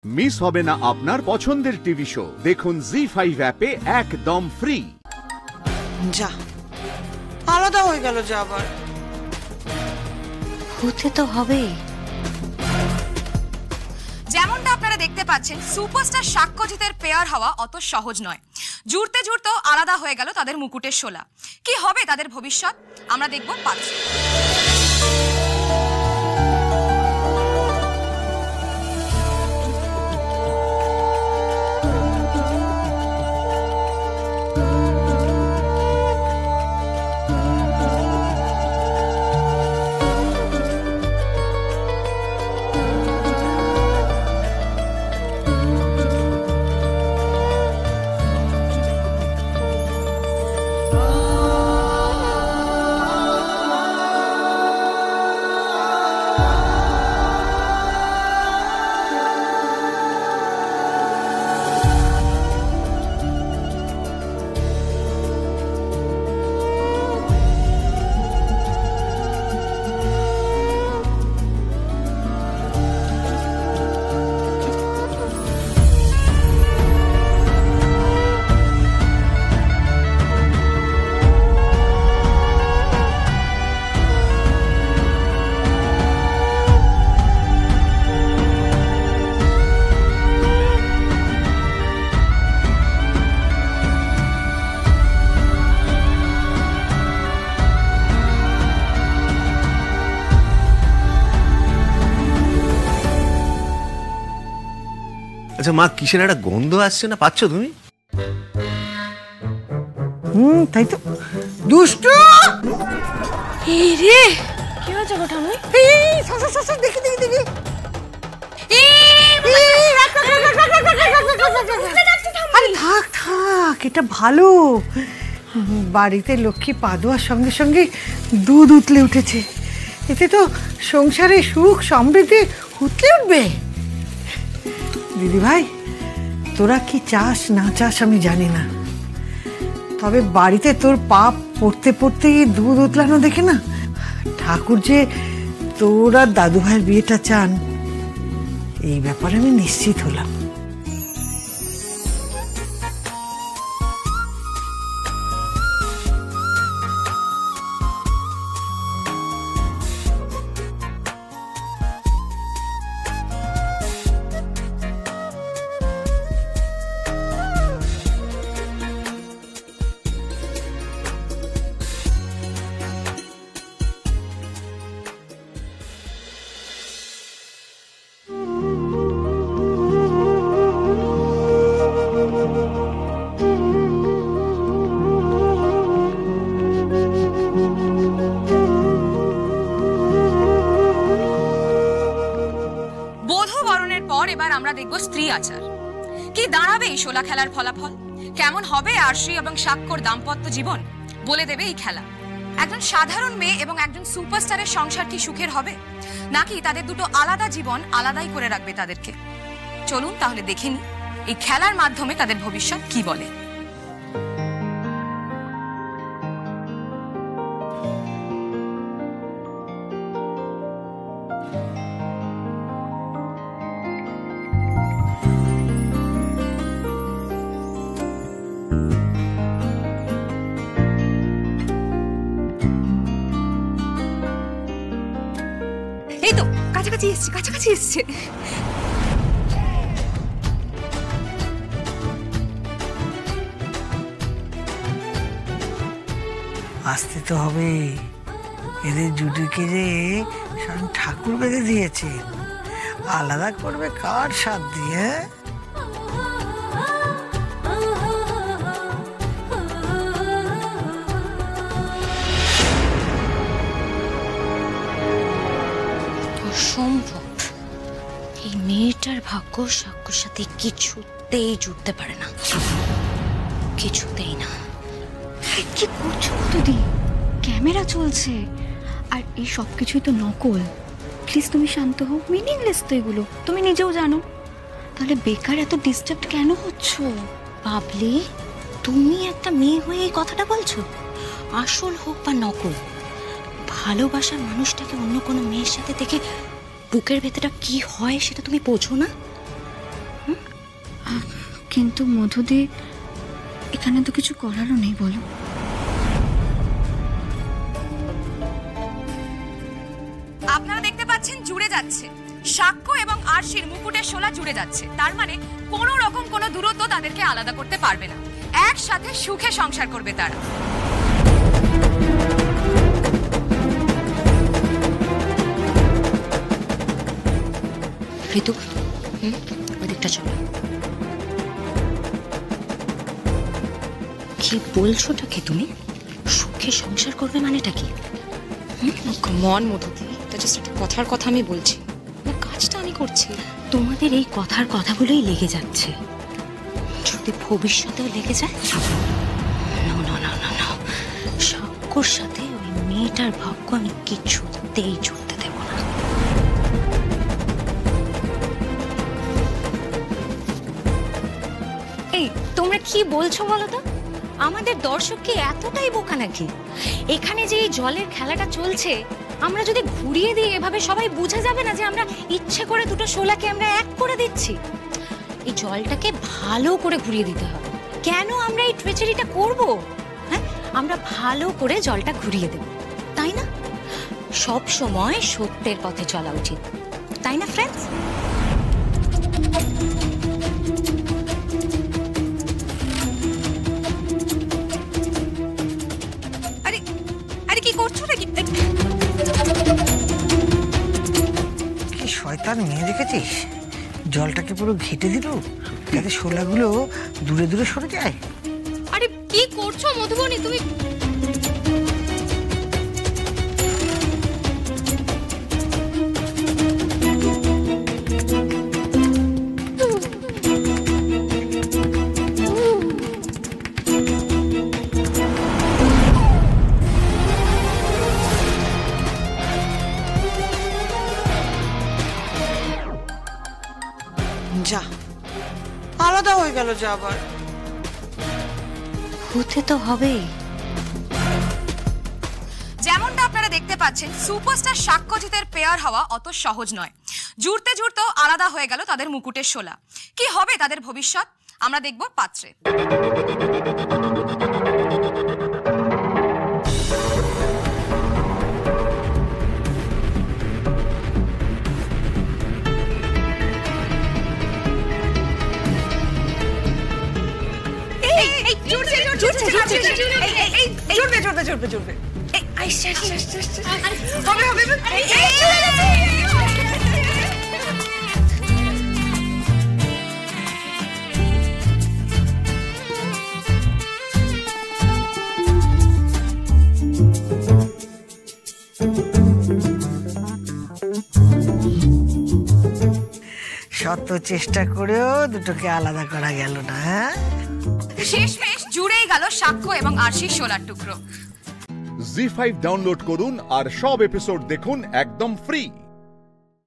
Miss হবে না আপনার পছন্দের টিভি শো। দেখুন জি5 অ্যাপে একদম ফ্রি। যা আলাদা হয়ে গেল, যা আবার হতে তো হবেই। যেমনটা আপনারা দেখতে পাচ্ছেন, সুপারস্টার সাক্ষ্যজিতের পেয়ার হওয়া অত সহজ নয়। জুড়তে জুড়তেও আলাদা হয়ে গেল তাদের মুকুটের শোলা। কি হবে তাদের ভবিষ্যৎ আমরা দেখব পাচ্ছি। আচ্ছা মা, কিসের একটা গন্ধ আসছে না, পাচ্ছ তুমি? তাই তো। দুষ্টু রে কি হয়েছে গো ঠাকুর? দেখি দেখি দেখি। আরে থাক থাক, এটা ভালো। বাড়িতে লক্ষ্মী পা দেওয়ার সঙ্গে সঙ্গে দুধ উতলে উঠেছে। এতে তো সংসারে সুখ সমৃদ্ধি উতলে উঠবে। দিদি ভাই, তোরা কি চাস না চাস আমি জানি না, তবে বাড়িতে তোর পাপ পড়তে পড়তে দুধ উতলানো দেখে না ঠাকুর যে তোর আর দাদু ভাইয়ের বিয়েটা চান, এই ব্যাপারে আমি নিশ্চিত হলাম। এবার আমরা দেখব স্ত্রী আচার। কি দাঁড়াবে এই শোলা খেলার ফলাফল? কেমন হবে আরশি এবং সাক্ষ্যর দাম্পত্য জীবন? বলে দেবে এই খেলা। একজন সাধারণ মেয়ে এবং একজন সুপারস্টারের সংসার কি সুখের হবে, নাকি তাদের দুটো আলাদা জীবন আলাদাই করে রাখবে তাদেরকে? চলুন তাহলে দেখে নিই এই খেলার মাধ্যমে তাদের ভবিষ্যৎ কি বলে। এই তো কাছাকাছি এসছে, কাছাকাছি এসছে। আসতে তো হবে, এদের জুটিকে যে স্বয়ং ঠাকুর বেঁধে দিয়েছে, আলাদা করবে কার সাথ দিয়ে? অসম্ভব, এই মেয়েটার ভাগ্য সাক্ষ্যর সাথে কিছুতেই জুড়তে পারে না, কিছুতেই না। কি করছো দিদি? ক্যামেরা চলছে আর এই সব কিছুই তো নকল। প্লিজ তুমি শান্ত হও, মিনিংলেস তো এগুলো, তুমি নিজেও জানো। তাহলে বেকার এত ডিস্টার্ব কেন হচ্ছ? বাবলি, তুমি একটা মেয়ে হয়ে এই কথাটা বলছো? আসল হোক বা নকল, ভালোবাসার মানুষটাকে অন্য কোনো মেয়ের সাথে দেখে বুকের ভেতরটা কি হয় সেটা তুমি বোঝো না? কিন্তু মধুদি, এখানে তো কিছু করারও নেই, বলো। আপনারা দেখতে পাচ্ছেন জুড়ে যাচ্ছে, সাক্ষ্য এবং আরশির মুকুটের শোলা জুড়ে যাচ্ছে। তার মানে কোনো রকম কোনো দূরত্ব তাদেরকে আলাদা করতে পারবে না, একসাথে সুখে সংসার করবে তারা। ঋতু, ওদিকটা চলো। কি বলছোটা কি তুমি? সুখে সংসার করবে মানেটা কি? মন মধুতি, এটা জাস্ট একটা কথার কথা আমি বলছি, কাজটা আমি করছি। তোমাদের এই কথার কথাগুলোই লেগে যাচ্ছে, যদি ভবিষ্যতেও লেগে যায়। না না না না না, সাক্ষ্যর সাথে ওই মেয়েটার ভাগ্য আমি কিছুতেই জুড়তে দেব না। এই তোমরা কি বলছো বলো তো? আমাদের দর্শক কি এতটাই বোকা নাকি? এখানে যে এই জলের খেলাটা চলছে, আমরা যদি ঘুরিয়ে দিই এভাবে, সবাই বুঝে যাবে না যে আমরা ইচ্ছে করে দুটো শোলাকে আমরা এক করে দিচ্ছি। এই জলটাকে ভালো করে ঘুরিয়ে দিতে হবে। কেন আমরা এই ট্রেচারিটা করব? হ্যাঁ, আমরা ভালো করে জলটা ঘুরিয়ে দেব, তাই না? সব সময় সত্যের পথে চলা উচিত, তাই না ফ্রেন্ডস? আরে আরে কি করছো নাকি? কি শয়তান মেয়ে দেখেছিস, জলটাকে পুরো ঘেটে দিল যাতে শোলাগুলো দূরে দূরে সরে যায়। আরে কি করছো মধুবনী তুমি? যা, আলাদা হয়ে গেল যা আবার। হতে তো হবেই। যেমনটা আপনারা দেখতে পাচ্ছেন, সুপারস্টার সাক্ষ্যজিতের পেয়ার হওয়া অত সহজ নয়। জুড়তে জুড়তেও আলাদা হয়ে গেল তাদের মুকুটের শোলা। কি হবে তাদের ভবিষ্যৎ আমরা দেখব পাত্রে। শত চেষ্টা করেও দুটোকে আলাদা করা গেল না। হ্যাঁ, শেষমেশ জুড়েই গেল সাক্ষ্য এবং আরশির শোলার টুকরো। জি5 ডাউনলোড করুন আর সব এপিসোড দেখুন একদম ফ্রি।